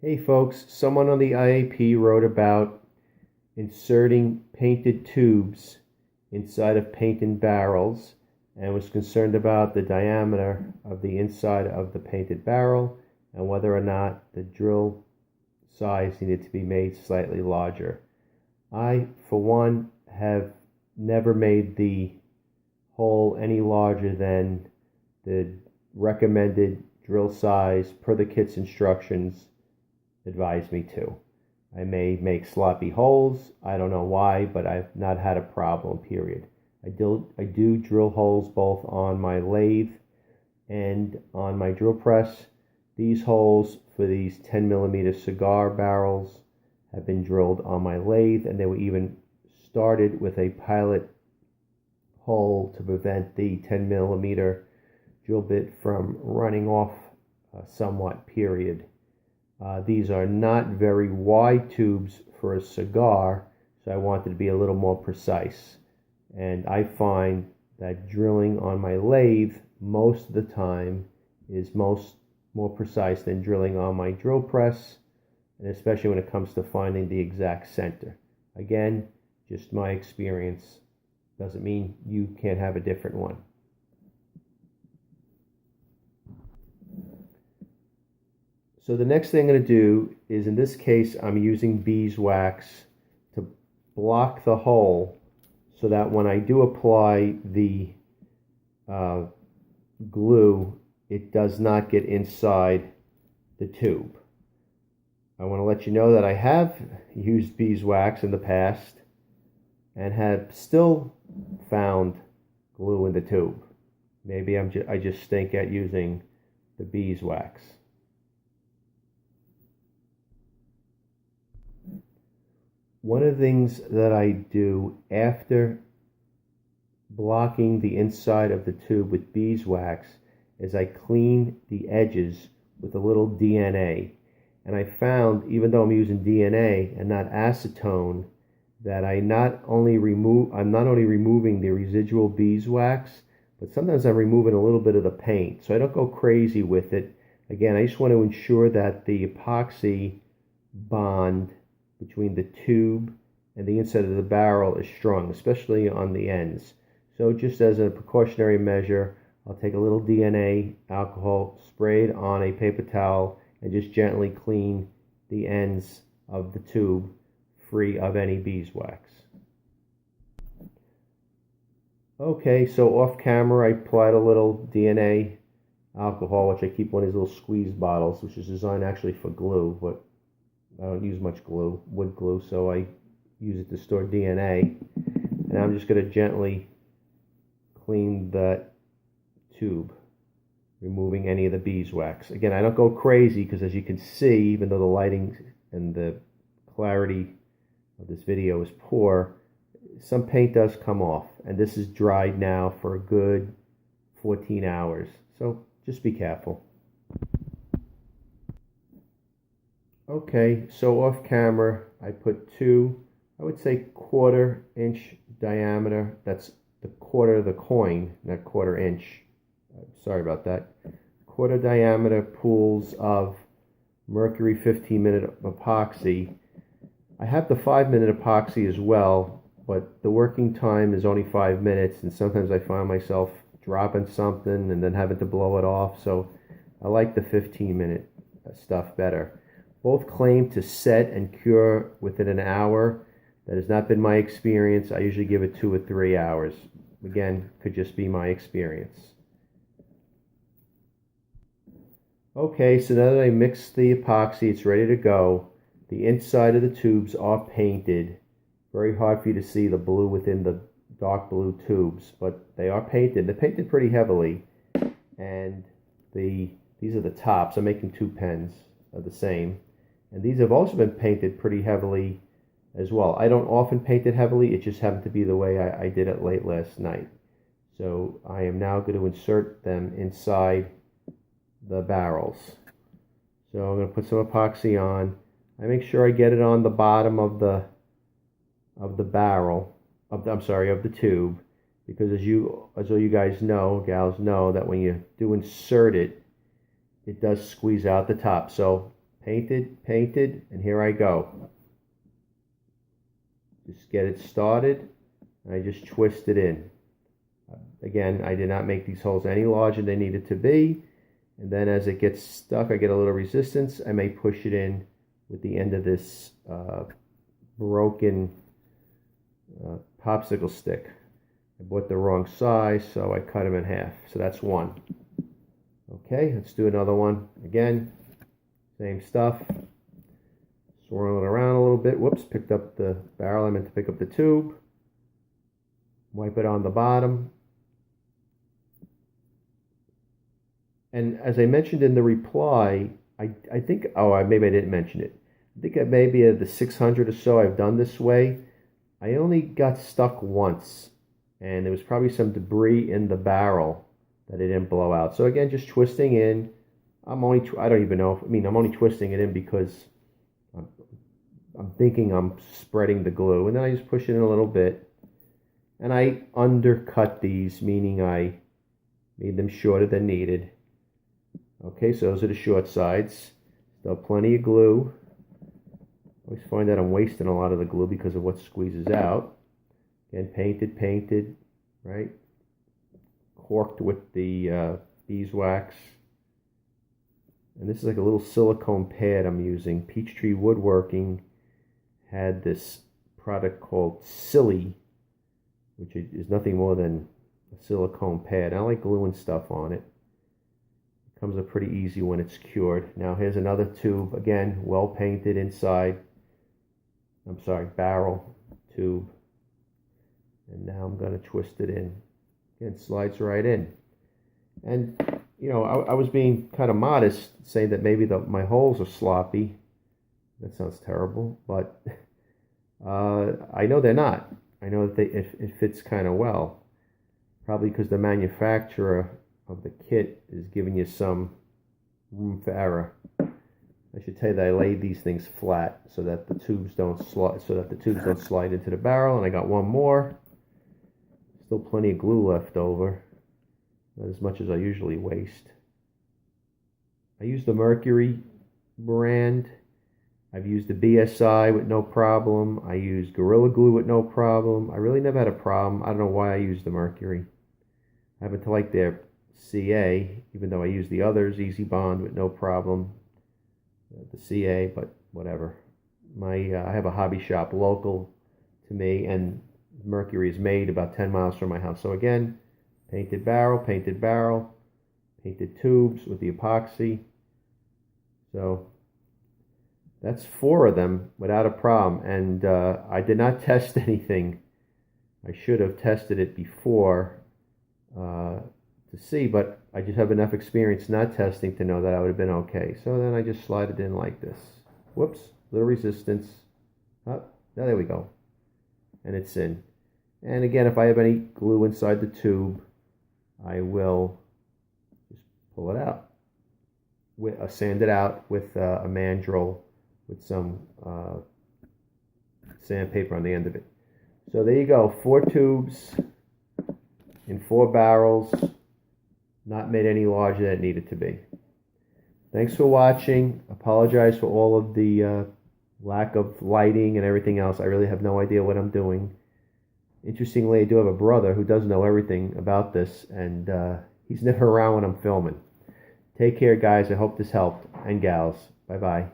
Hey folks, someone on the IAP wrote about inserting painted tubes inside of painted barrels and was concerned about the diameter of the inside of the painted barrel and whether or not the drill size needed to be made slightly larger. I, for one, have never made the hole any larger than the recommended drill size per the kit's instructions advised me to. I may make sloppy holes. I don't know why, but I've not had a problem, period. I do drill holes both on my lathe and on my drill press. These holes for these 10mm cigar barrels have been drilled on my lathe, and they were even started with a pilot hole to prevent the 10mm drill bit from running off somewhat, period. These are not very wide tubes for a cigar, so I wanted to be a little more precise. And I find that drilling on my lathe most of the time is more precise than drilling on my drill press, and especially when it comes to finding the exact center. Again, just my experience. Doesn't mean you can't have a different one. So the next thing I'm going to do is, in this case, I'm using beeswax to block the hole so that when I do apply the glue, it does not get inside the tube. I want to let you know that I have used beeswax in the past and have still found glue in the tube. Maybe I just stink at using the beeswax. One of the things that I do after blocking the inside of the tube with beeswax is I clean the edges with a little DNA. And I found, even though I'm using DNA and not acetone, that I'm not only removing the residual beeswax, but sometimes I'm removing a little bit of the paint. So I don't go crazy with it. Again, I just want to ensure that the epoxy bond between the tube and the inside of the barrel is strong, especially on the ends. So just as a precautionary measure, I'll take a little DNA alcohol, spray it on a paper towel, and just gently clean the ends of the tube free of any beeswax. Okay, so off camera I applied a little DNA alcohol, which I keep one of these little squeeze bottles, which is designed actually for glue, but I don't use much glue, wood glue, so I use it to store DNA. And I'm just going to gently clean the tube, removing any of the beeswax. Again, I don't go crazy because, as you can see, even though the lighting and the clarity of this video is poor, some paint does come off. And this is dried now for a good 14 hours. So just be careful. Okay, so off camera, I put two, I would say 1/4 inch diameter. That's the quarter of the coin, not 1/4 inch. Sorry about that. 1/4 diameter pools of mercury 15-minute epoxy. I have the 5-minute epoxy as well, but the working time is only 5 minutes, and sometimes I find myself dropping something and then having to blow it off. So I like the 15-minute stuff better. Both claim to set and cure within an hour. That has not been my experience. I usually give it 2 or 3 hours. Again, could just be my experience. Okay, so now that I mixed the epoxy, it's ready to go. The inside of the tubes are painted. Very hard for you to see the blue within the dark blue tubes, but they are painted. They're painted pretty heavily. And these are the tops. I'm making 2 pens of the same. And these have also been painted pretty heavily as well. I don't often paint it heavily. It just happened to be the way I did it late last night. So I am now going to insert them inside the barrels. So I'm going to put some epoxy on. I make sure I get it on the bottom of the barrel, of the tube, because as all you guys know, gals know, that when you do insert it, it does squeeze out the top. So painted, and here I go. Just get it started. I just twist it in. Again, I did not make these holes any larger than they needed to be. And then as it gets stuck, I get a little resistance. I may push it in with the end of this broken popsicle stick. I bought the wrong size, so I cut them in half. So that's one. Okay, let's do another one. Again, same stuff. Swirl it around a little bit. Whoops, picked up the barrel. I meant to pick up the tube. Wipe it on the bottom. And as I mentioned in the reply, I think, maybe I didn't mention it. I think maybe at the 600 or so I've done this way. I only got stuck once, and there was probably some debris in the barrel that it didn't blow out. So again, just twisting in. I don't even know. I'm only twisting it in because I'm thinking I'm spreading the glue. And then I just push it in a little bit. And I undercut these, meaning I made them shorter than needed. Okay, so those are the short sides. Still plenty of glue. Always find that I'm wasting a lot of the glue because of what squeezes out. Again, painted, right? Corked with the beeswax. And this is like a little silicone pad I'm using. Peachtree Woodworking had this product called Silly, which is nothing more than a silicone pad. I like gluing stuff on it. It comes up pretty easy when it's cured. Now here's another tube, again, well painted inside. Barrel tube. And now I'm going to twist it in. Again, slides right in. And, I was being kind of modest, saying that maybe my holes are sloppy. That sounds terrible, but I know they're not. I know that it fits kind of well. Probably because the manufacturer of the kit is giving you some room for error. I should tell you that I laid these things flat so that the tubes don't slide into the barrel. And I got one more. Still plenty of glue left over. Not as much as I usually waste. I use the Mercury brand. I've used the BSI with no problem. I used Gorilla Glue with no problem. I really never had a problem. I don't know why I used the Mercury. I happen to like their CA, even though I use the others, Easy Bond with no problem. The CA, but whatever. I have a hobby shop local to me, and Mercury is made about 10 miles from my house. So again, painted barrel, painted tubes with the epoxy. So that's 4 of them without a problem. And I did not test anything. I should have tested it before to see, but I just have enough experience not testing to know that I would have been okay. So then I just slide it in like this. Whoops, little resistance. Oh, there we go. And it's in. And again, if I have any glue inside the tube, I will just pull it out. Sand it out with a mandrel with some sandpaper on the end of it. So there you go, 4 tubes in 4 barrels, not made any larger than it needed to be. Thanks for watching. Apologize for all of the lack of lighting and everything else. I really have no idea what I'm doing. Interestingly, I do have a brother who does know everything about this, and he's never around when I'm filming. Take care, guys. I hope this helped, and gals. Bye-bye.